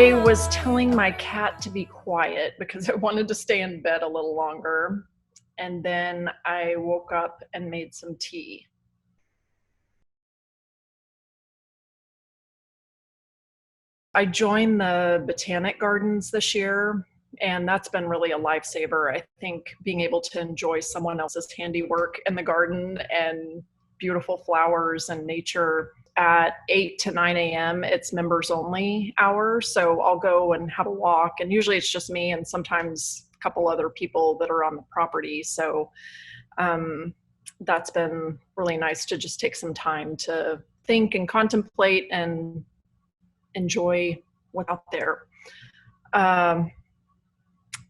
I was telling my cat to be quiet because I wanted to stay in bed a little longer. And then I woke up and made some tea. I joined the Botanic Gardens this year, and that's been really a lifesaver. I think being able to enjoy someone else's handiwork in the garden and beautiful flowers and nature at 8 to 9 a.m. It's members only hour. So I'll go and have a walk, and usually it's just me and sometimes a couple other people that are on the property. So that's been really nice to just take some time to think and contemplate and enjoy what's out there.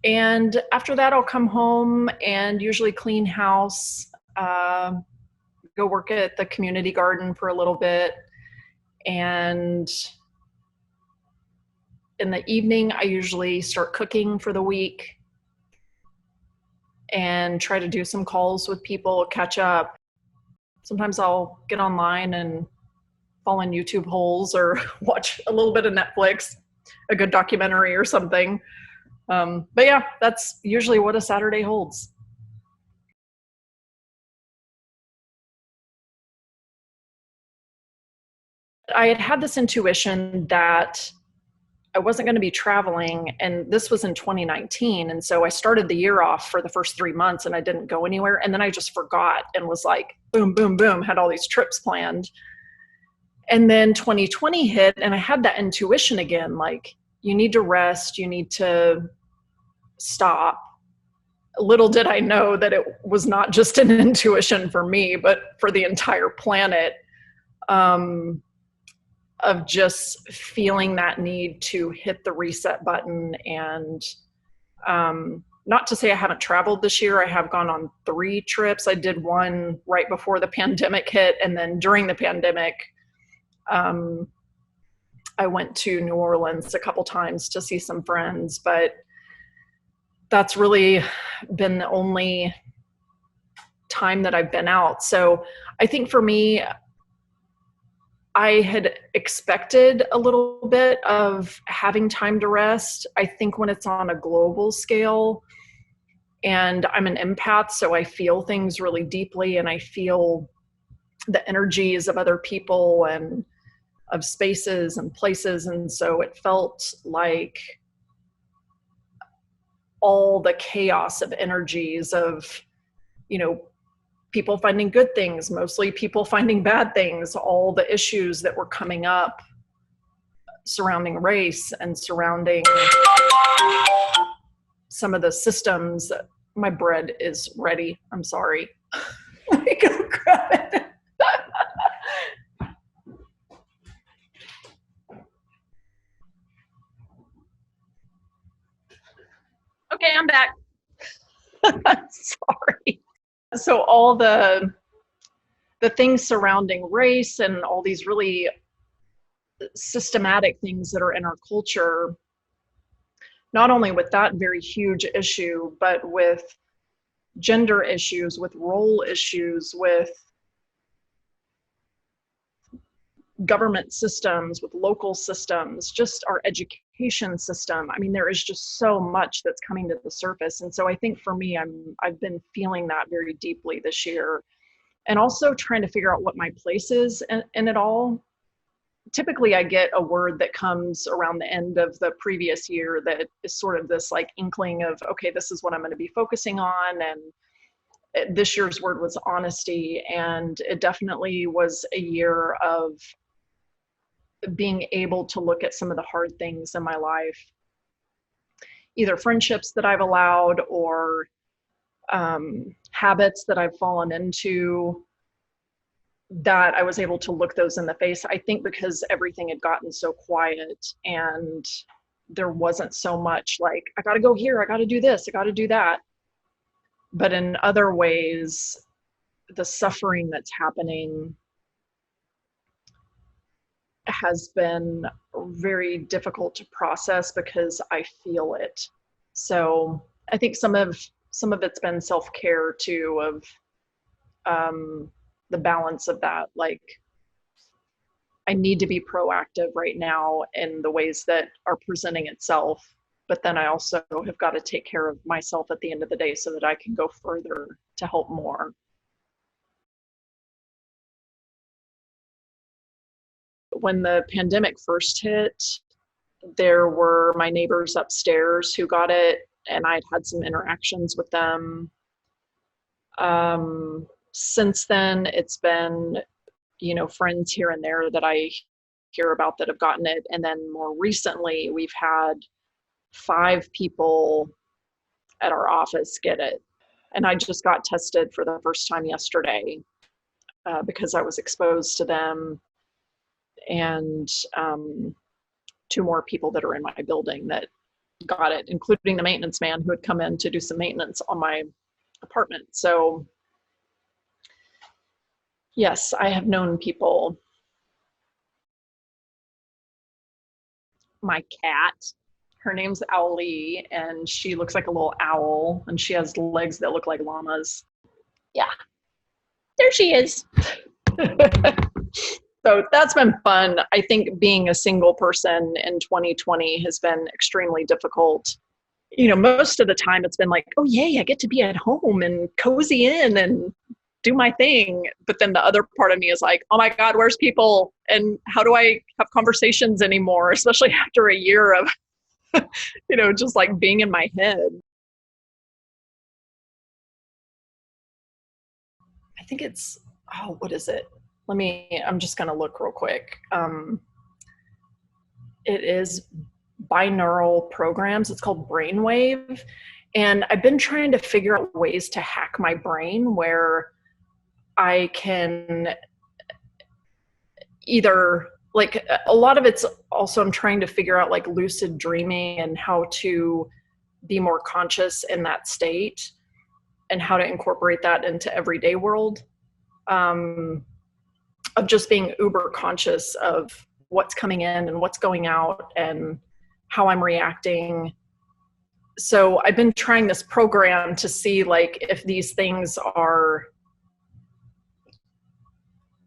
And after that, I'll come home and usually clean house, go work at the community garden for a little bit. And in the evening, I usually start cooking for the week and try to do some calls with people, catch up. Sometimes I'll get online and fall in YouTube holes or watch a little bit of Netflix, a good documentary or something. But yeah, that's usually what a Saturday holds. I had this intuition that I wasn't going to be traveling, and this was in 2019. And so I started the year off for the first 3 months and I didn't go anywhere. And then I just forgot and was like, boom, boom, boom, had all these trips planned. And then 2020 hit and I had that intuition again, like, you need to rest, you need to stop. Little did I know that it was not just an intuition for me, but for the entire planet, of just feeling that need to hit the reset button. And not to say I haven't traveled this year. I have gone on 3 trips. I did one right before the pandemic hit, and then during the pandemic, I went to New Orleans a couple times to see some friends, but that's really been the only time that I've been out. So I think for me, I had expected a little bit of having time to rest. I think when it's on a global scale, and I'm an empath, so I feel things really deeply and I feel the energies of other people and of spaces and places. And so it felt like all the chaos of energies of, people finding good things, mostly people finding bad things, all the issues that were coming up surrounding race and surrounding some of the systems. My bread is ready. I'm sorry. Let me go grab it. Okay, I'm back. Sorry. So all the things surrounding race and all these really systematic things that are in our culture, not only with that very huge issue, but with gender issues, with role issues, with government systems, with local systems, just our education system. I mean, there is just so much that's coming to the surface. And so I think for me, I've been feeling that very deeply this year, and also trying to figure out what my place is in it all. Typically I get a word that comes around the end of the previous year that is sort of this like inkling of, okay, this is what I'm going to be focusing on. And this year's word was honesty. And it definitely was a year of being able to look at some of the hard things in my life, either friendships that I've allowed or habits that I've fallen into, that I was able to look those in the face. I think because everything had gotten so quiet and there wasn't so much like, I got to go here, I got to do this, I got to do that. But in other ways, the suffering that's happening has been very difficult to process because I feel it. So I think some of it's been self-care too, of the balance of that. Like, I need to be proactive right now in the ways that are presenting itself. But then I also have got to take care of myself at the end of the day so that I can go further to help more. When the pandemic first hit, there were my neighbors upstairs who got it, and I'd had some interactions with them. Since then, it's been, friends here and there that I hear about that have gotten it. And then more recently, we've had 5 people at our office get it. And I just got tested for the first time yesterday because I was exposed to them, and 2 more people that are in my building that got it, including the maintenance man who had come in to do some maintenance on my apartment. So yes, I have known people. My cat, her name's Owlie, and she looks like a little owl, and she has legs that look like llamas. Yeah, there she is. So that's been fun. I think being a single person in 2020 has been extremely difficult. Most of the time it's been like, oh, yay, I get to be at home and cozy in and do my thing. But then the other part of me is like, oh my God, where's people? And how do I have conversations anymore, especially after a year of, just like being in my head. I think it's, what is it? I'm just going to look real quick. It is binaural programs. It's called Brainwave. And I've been trying to figure out ways to hack my brain where I can either, like, a lot of it's also, I'm trying to figure out like lucid dreaming and how to be more conscious in that state and how to incorporate that into everyday world. Of just being uber conscious of what's coming in and what's going out and how I'm reacting. So I've been trying this program to see like if these things are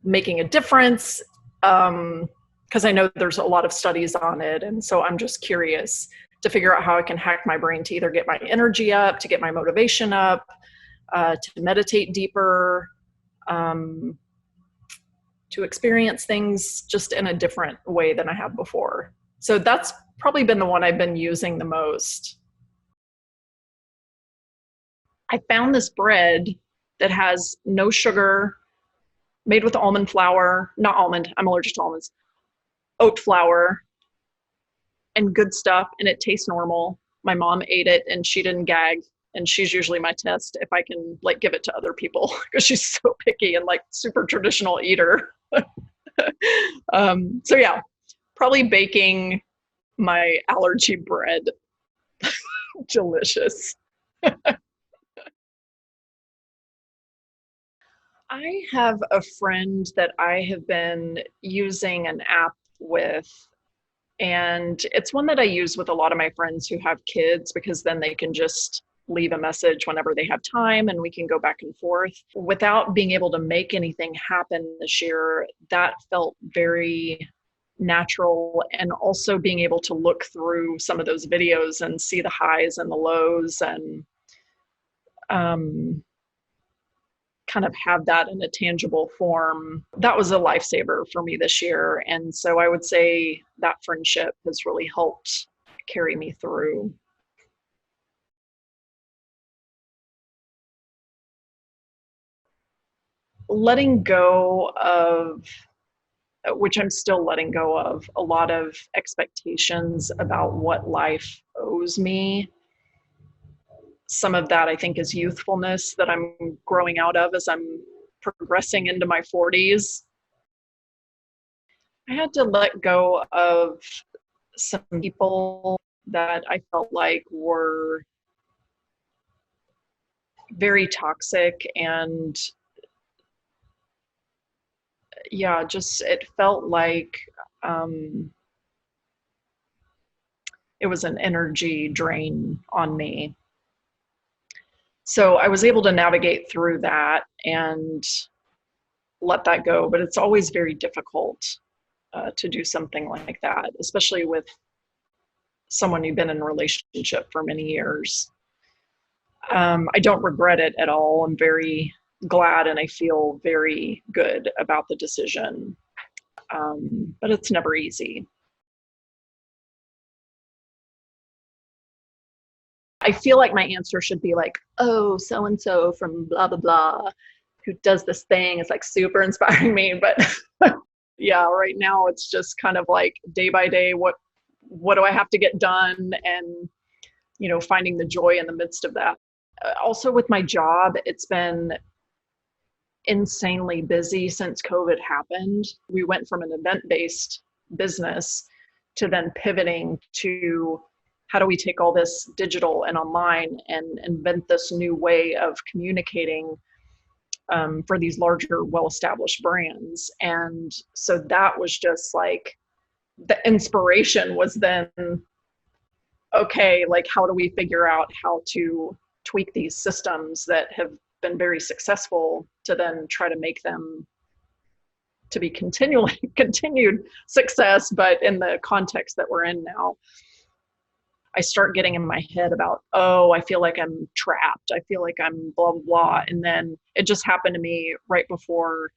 making a difference, because I know there's a lot of studies on it. And so I'm just curious to figure out how I can hack my brain to either get my energy up, to get my motivation up, to meditate deeper, to experience things just in a different way than I have before. So that's probably been the one I've been using the most. I found this bread that has no sugar, made with almond flour, not almond, I'm allergic to almonds, oat flour, and good stuff, and it tastes normal. My mom ate it and she didn't gag, and she's usually my test if I can like give it to other people because she's so picky and like super traditional eater. So yeah, probably baking my allergy bread. Delicious. I have a friend that I have been using an app with, and it's one that I use with a lot of my friends who have kids because then they can just leave a message whenever they have time and we can go back and forth. Without being able to make anything happen this year, that felt very natural. And also being able to look through some of those videos and see the highs and the lows and kind of have that in a tangible form. That was a lifesaver for me this year. And so I would say that friendship has really helped carry me through. Letting go of, which I'm still letting go of, a lot of expectations about what life owes me. Some of that I think is youthfulness that I'm growing out of as I'm progressing into my 40s. I had to let go of some people that I felt like were very toxic, and yeah, just it felt like it was an energy drain on me. So I was able to navigate through that and let that go, but it's always very difficult. to do something like that, especially with someone you've been in a relationship for many years. I don't regret it at all. I'm very glad and I feel very good about the decision. But it's never easy. I feel like my answer should be like, oh, so and so from blah, blah, blah, who does this thing is like super inspiring me. But yeah, right now it's just kind of like day by day, what do I have to get done? And, finding the joy in the midst of that. Also with my job, it's been insanely busy since COVID happened. We went from an event-based business to then pivoting to how do we take all this digital and online and invent this new way of communicating for these larger, well-established brands. And so that was just like the inspiration was then, okay, like how do we figure out how to tweak these systems that have been very successful to then try to make them to be continued success, but in the context that we're in now. I start getting in my head about, oh, I feel like I'm trapped. I feel like I'm blah, blah, blah. And then it just happened to me right before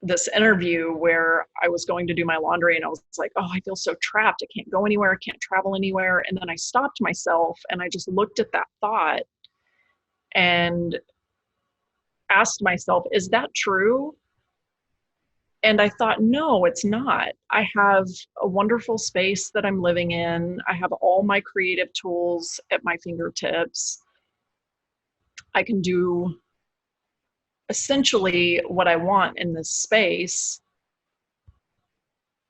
this interview where I was going to do my laundry and I was like, oh, I feel so trapped. I can't go anywhere. I can't travel anywhere. And then I stopped myself and I just looked at that thought and asked myself, is that true? And I thought, no, it's not. I have a wonderful space that I'm living in. I have all my creative tools at my fingertips. I can do essentially what I want in this space.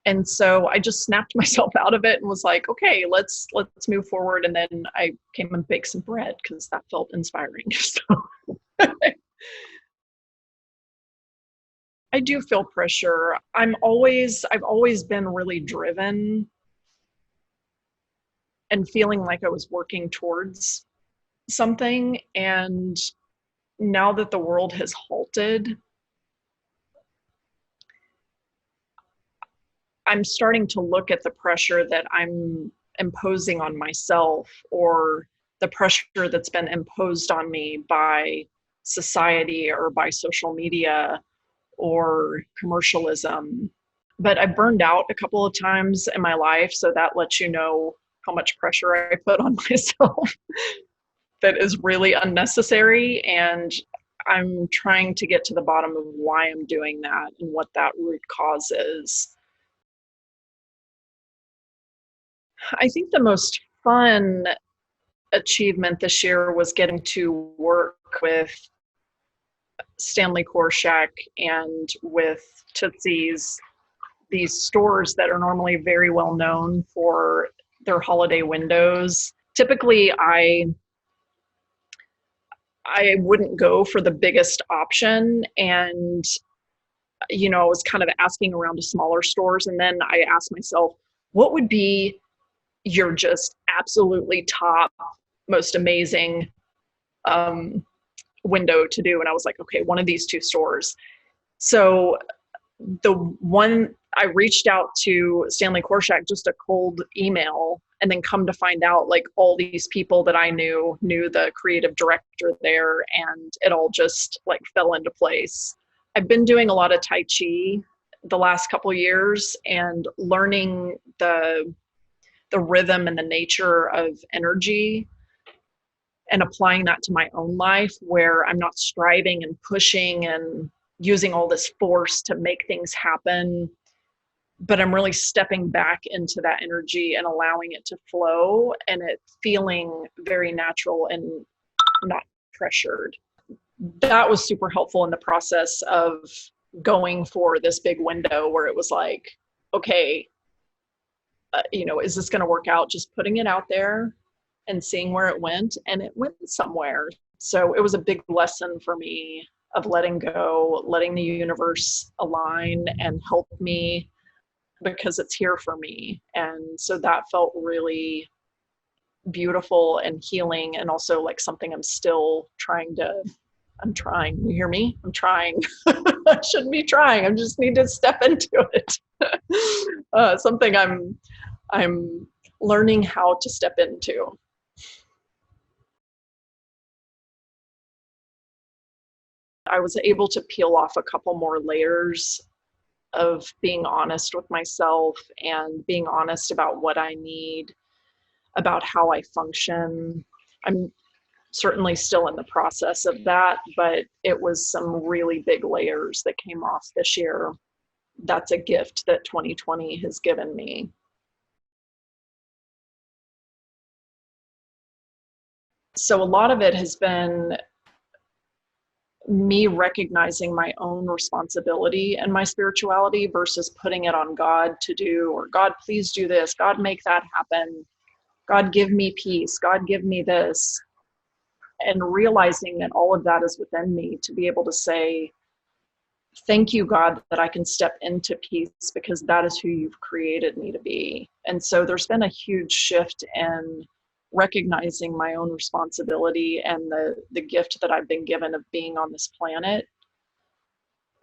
And so I just snapped myself out of it and was like, okay, let's move forward. And then I came and baked some bread because that felt inspiring. So I do feel pressure. I've always been really driven and feeling like I was working towards something. And now that the world has halted, I'm starting to look at the pressure that I'm imposing on myself or the pressure that's been imposed on me by society or by social media or commercialism. But I burned out a couple of times in my life, so that lets you know how much pressure I put on myself that is really unnecessary. And I'm trying to get to the bottom of why I'm doing that and what that root cause is. I think the most fun achievement this year was getting to work with Stanley Korshak and with Tootsie's, these stores that are normally very well known for their holiday windows. Typically, I wouldn't go for the biggest option, and I was kind of asking around to smaller stores, and then I asked myself, what would be your just absolutely top, most amazing window to do? And I was like, okay, one of these two stores. So the one I reached out to Stanley Korshak, just a cold email, and then come to find out like all these people that I knew the creative director there, and it all just like fell into place. I've been doing a lot of Tai Chi the last couple of years and learning the rhythm and the nature of energy and applying that to my own life, where I'm not striving and pushing and using all this force to make things happen, but I'm really stepping back into that energy and allowing it to flow and it feeling very natural and not pressured. That was super helpful in the process of going for this big window where it was like, okay, is this going to work out? Just putting it out there and seeing where it went, and it went somewhere. So it was a big lesson for me of letting go, letting the universe align and help me because it's here for me. And so that felt really beautiful and healing, and also like something I'm still trying to I'm trying. You hear me? I'm trying. I shouldn't be trying. I just need to step into it. Something I'm learning how to step into. I was able to peel off a couple more layers of being honest with myself and being honest about what I need, about how I function. I'm certainly still in the process of that, but it was some really big layers that came off this year. That's a gift that 2020 has given me. So a lot of it has been me recognizing my own responsibility and my spirituality versus putting it on God to do, or God, please do this. God, make that happen. God, give me peace. God, give me this. And realizing that all of that is within me to be able to say, thank you, God, that I can step into peace because that is who you've created me to be. And so there's been a huge shift in recognizing my own responsibility and the gift that I've been given of being on this planet,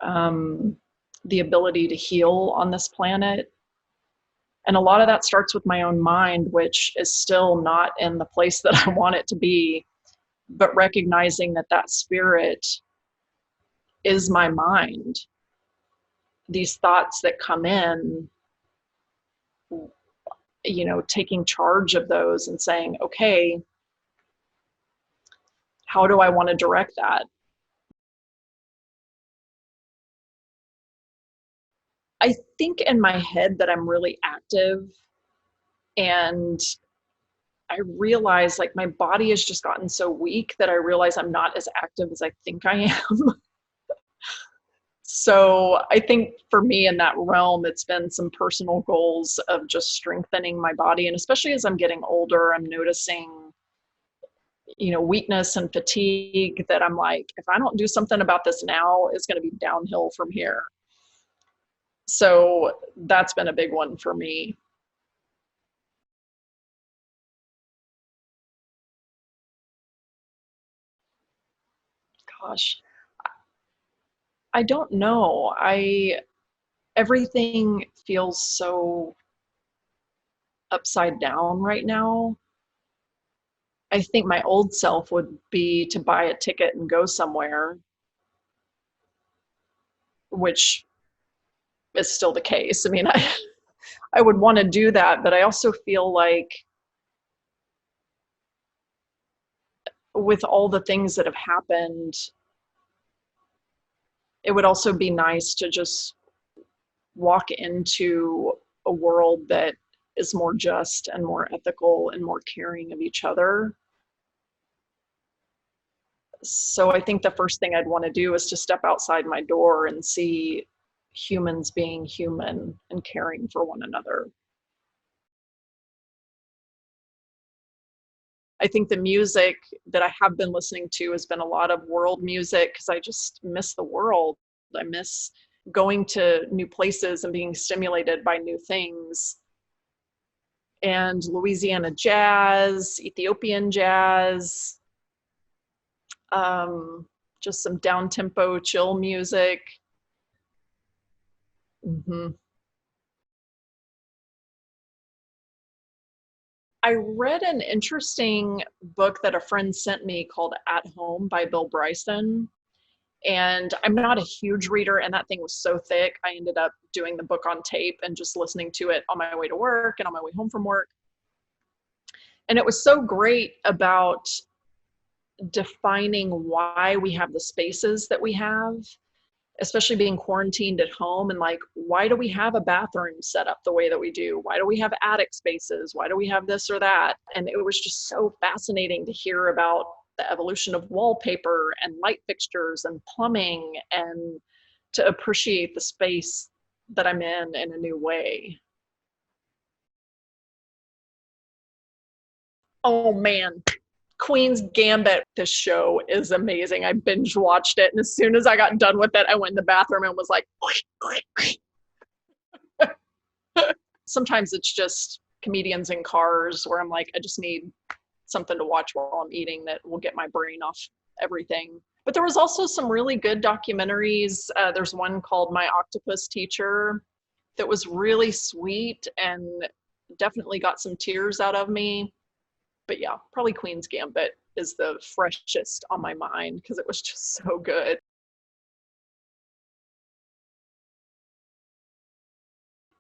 the ability to heal on this planet. And a lot of that starts with my own mind, which is still not in the place that I want it to be, but recognizing that that spirit is my mind. These thoughts that come in, you know, taking charge of those and saying, okay, how do I want to direct that? I think in my head that I'm really active, and I realize like my body has just gotten so weak that I realize I'm not as active as I think I am. So I think for me in that realm, it's been some personal goals of just strengthening my body. And especially as I'm getting older, I'm noticing, you know, weakness and fatigue that I'm like, if I don't do something about this now, it's going to be downhill from here. So that's been a big one for me. Gosh, I don't know. Everything feels so upside down right now. I think my old self would be to buy a ticket and go somewhere, which is still the case. I mean, I would want to do that, but I also feel like with all the things that have happened, it would also be nice to just walk into a world that is more just and more ethical and more caring of each other. So I think the first thing I'd want to do is to step outside my door and see humans being human and caring for one another. I think the music that I have been listening to has been a lot of world music because I just miss the world. I miss going to new places and being stimulated by new things. And Louisiana jazz, Ethiopian jazz, just some down tempo, chill music. Mm-hmm. I read an interesting book that a friend sent me called At Home by Bill Bryson. And I'm not a huge reader, and that thing was so thick. I ended up doing the book on tape and just listening to it on my way to work and on my way home from work. And it was so great about defining why we have the spaces that we have, especially being quarantined at home, and like, why do we have a bathroom set up the way that we do? Why do we have attic spaces? Why do we have this or that? And it was just so fascinating to hear about the evolution of wallpaper and light fixtures and plumbing, and to appreciate the space that I'm in a new way. Oh man, Queen's Gambit, this show is amazing. I binge watched it, and as soon as I got done with it, I went in the bathroom and was like, sometimes it's just comedians in cars where I'm like, I just need something to watch while I'm eating that will get my brain off everything. But there was also some really good documentaries. There's one called My Octopus Teacher that was really sweet and definitely got some tears out of me. But yeah, probably Queen's Gambit is the freshest on my mind because it was just so good.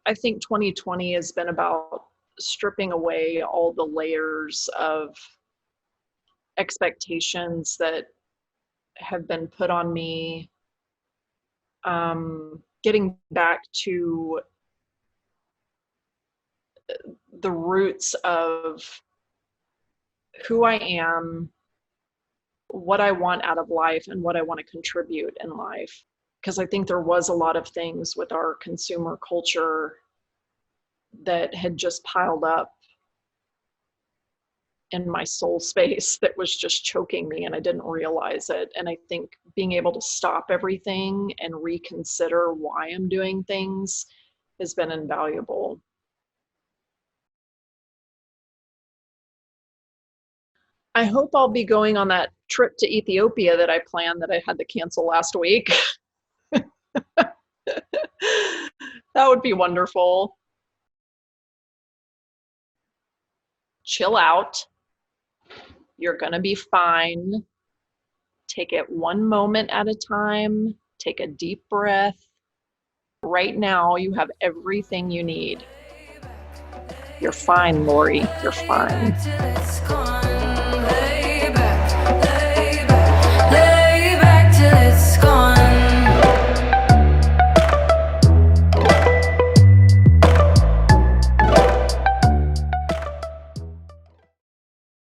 I think 2020 has been about stripping away all the layers of expectations that have been put on me, getting back to the roots of who I am, what I want out of life, and what I want to contribute in life. Because I think there was a lot of things with our consumer culture that had just piled up in my soul space that was just choking me and I didn't realize it. And I think being able to stop everything and reconsider why I'm doing things has been invaluable. I hope I'll be going on that trip to Ethiopia that I planned that I had to cancel last week. That would be wonderful. Chill out. You're going to be fine. Take it one moment at a time. Take a deep breath. Right now, you have everything you need. You're fine, Lori. You're fine.